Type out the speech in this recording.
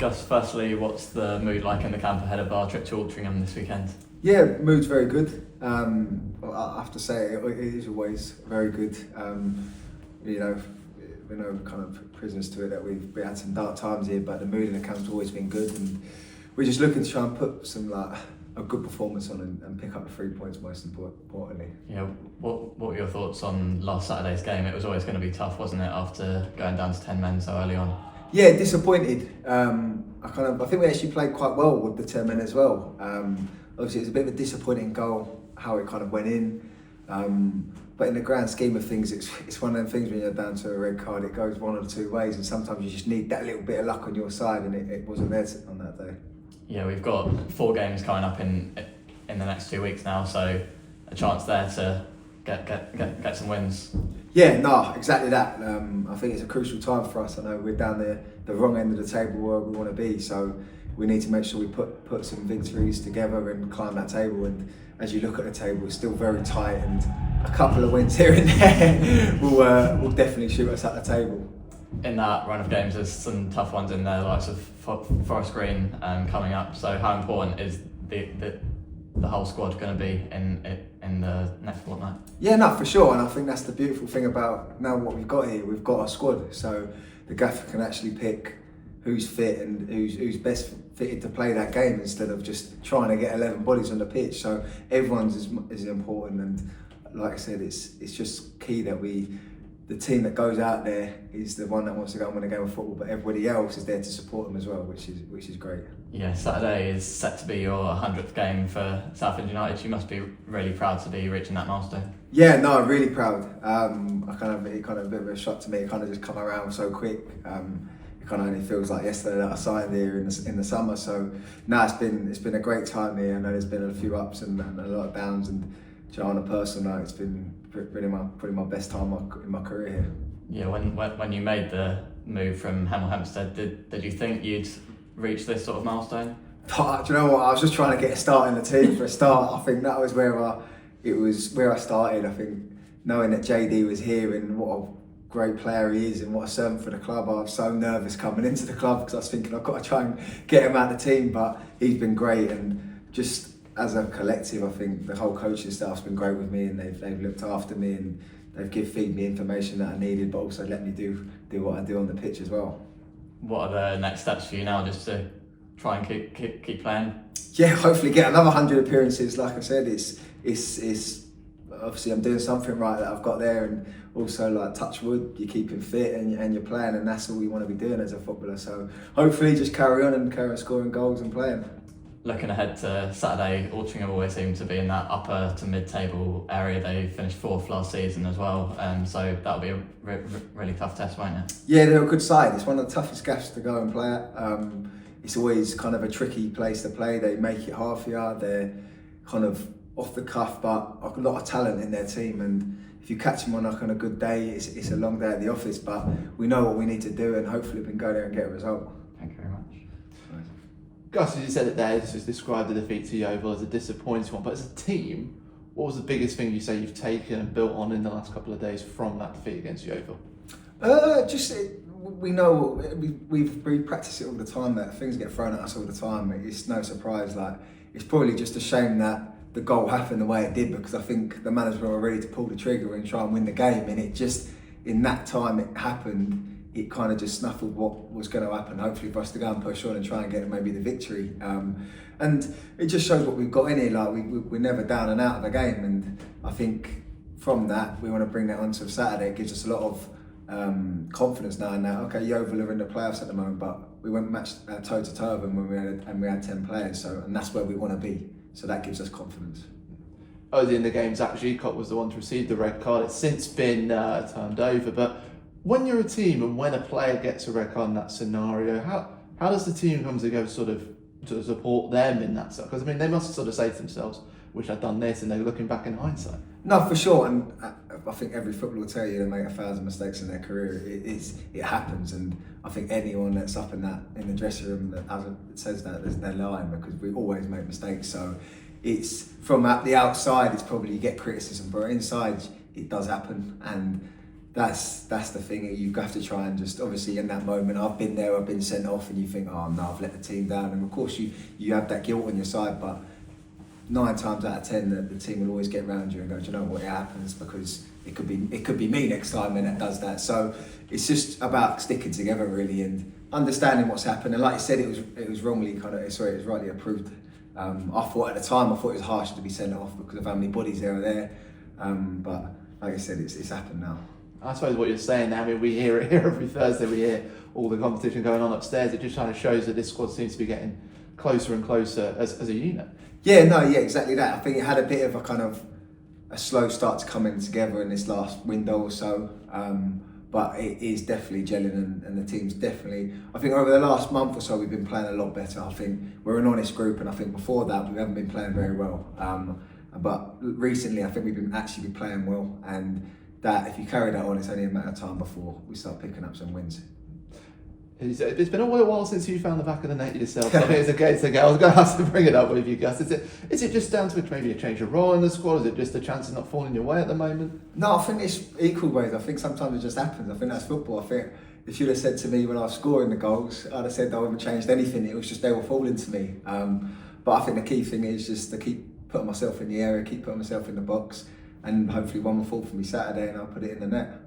Gus, firstly, what's the mood like in the camp ahead of our trip to Altrincham this weekend? Yeah, mood's very good. I have to say it is always very good. You know, we're no kind of prisoners to it that we had some dark times here, but the mood in the camp's always been good, and we're just looking to try and put some a good performance on and pick up the 3 points most importantly. Yeah, what were your thoughts on last Saturday's game? It was always going to be tough, wasn't it, after going down to 10 men so early on? Yeah, disappointed. I think we actually played quite well with the 10 men as well. Obviously, it was a bit of a disappointing goal how it kind of went in. But in the grand scheme of things, it's one of them things when you're down to a red card, it goes one of the two ways, and sometimes you just need that little bit of luck on your side, and it wasn't there on that day. Yeah, we've got 4 games coming up in the next 2 weeks now, so a chance there to get some wins. Yeah, no, exactly that. I think it's a crucial time for us. I know we're down the wrong end of the table where we want to be, so we need to make sure we put some victories together and climb that table. And as you look at the table, it's still very tight, and a couple of wins here and there will definitely shoot us at the table. In that run of games, there's some tough ones in there, like Forest Green coming up. So how important is the whole squad going to be in the next fortnight? Yeah, no, for sure, and I think that's the beautiful thing about now what we've got here. We've got a squad, so the gaffer can actually pick who's fit and who's best fitted to play that game instead of just trying to get 11 bodies on the pitch. So everyone's is important, and like I said, it's just key that the team that goes out there is the one that wants to go and win a game of football, but everybody else is there to support them as well, which is great. Yeah, Saturday is set to be your 100th game for Southend United. You must be really proud to be reaching that milestone. Yeah, no, really proud. It kind of a bit of a shock to me. It kind of just come around so quick. It kind of only feels like yesterday that I signed here in the summer. So no, it's been a great time here. I know there's been a few ups and a lot of downs, and on a personal note, it's been probably my best time in my career here. Yeah, when you made the move from Hemel Hempstead, did you think you'd reach this sort of milestone? But, do you know what? I was just trying to get a start in the team for a start. I think that was where I started. I think knowing that JD was here and what a great player he is and what a servant for the club, I was so nervous coming into the club because I was thinking I've got to try and get him out of the team. But he's been great, and just as a collective, I think the whole coaching staff's been great with me, and they've looked after me, and they've feed me information that I needed, but also let me do what I do on the pitch as well. What are the next steps for you now, just to try and keep playing? Yeah, hopefully get another 100 appearances. Like I said, it's obviously I'm doing something right that I've got there, and also like touch wood, you're keeping fit and you're playing, and that's all we want to be doing as a footballer. So hopefully just carry on scoring goals and playing. Looking ahead to Saturday, Altrincham always seem to be in that upper to mid-table area. They finished 4th last season as well, so that'll be a really tough test, won't it? Yeah, they're a good side. It's one of the toughest gaffs to go and play at. It's always kind of a tricky place to play. They make it hard for you. They're kind of off the cuff, but a lot of talent in their team. And if you catch them on a good day, it's a long day at the office. But we know what we need to do, and hopefully we can go there and get a result. Thank you very much. Gus, as you said it there, just described the defeat to Yeovil as a disappointing one, but as a team, what was the biggest thing you say you've taken and built on in the last couple of days from that defeat against Yeovil? We know we practice it all the time, that things get thrown at us all the time. It's no surprise. Like, it's probably just a shame that the goal happened the way it did, because I think the management were ready to pull the trigger and try and win the game, and it just, in that time it happened, it kind of just snuffled what was going to happen, hopefully for us to go and push on and try and get maybe the victory. And it just shows what we've got in here. Like, we're never down and out of the game, and I think from that we want to bring that onto Saturday. It gives us a lot of confidence now, and now, okay, Yeovil are in the playoffs at the moment, but we went matched toe to toe with them when we had 10 players, and that's where we want to be. So that gives us confidence. Early in the game, Zach Gicott was the one to receive the red card. It's since been turned over, but when you're a team and when a player gets a red card in that scenario, how does the team come together sort of to support them in that stuff? Because I mean, they must sort of say to themselves, "Wish I'd done this," and they're looking back in hindsight. No, for sure, and I think every footballer will tell you they make 1,000 mistakes in their career. It happens, and I think anyone that's up in the dressing room that says that, they're lying, because we always make mistakes. So it's from the outside, it's probably you get criticism, but inside it does happen, and that's the thing. You have to try and just, obviously in that moment, I've been there, I've been sent off, and you think, oh no, I've let the team down, and of course you have that guilt on your side, but 9 times out of 10 the team will always get round you and go, do you know what, it happens, because it could be me next time when it does that. So it's just about sticking together really and understanding what's happened. And like you said, it was wrongly it was rightly approved. I thought at the time it was harsh to be sent off because of how many bodies there are there. But like I said, it's happened now. I suppose what you're saying now, I mean, we hear it here every Thursday, we hear all the competition going on upstairs. It just kind of shows that this squad seems to be getting closer and closer as a unit. Yeah, exactly that. I think it had a bit of a kind of a slow start to coming together in this last window or so. But it is definitely gelling and the team's definitely, I think over the last month or so we've been playing a lot better. I think we're an honest group, and I think before that we haven't been playing very well. But recently I think we've been actually playing well, and that if you carry that on, it's only a matter of time before we start picking up some wins. It's been a while since you found the back of the net yourself. I think it's a case again. I was going to have to bring it up with you, Gus. Is it just down to maybe a change of role in the squad? Is it just a chance of not falling your way at the moment? No, I think it's equal ways. I think sometimes it just happens. I think that's football. I think if you'd have said to me when I was scoring the goals, I'd have said I wouldn't have changed anything. It was just they were falling to me. But I think the key thing is just to keep putting myself in the area, keep putting myself in the box, and hopefully one will fall for me Saturday and I'll put it in the net.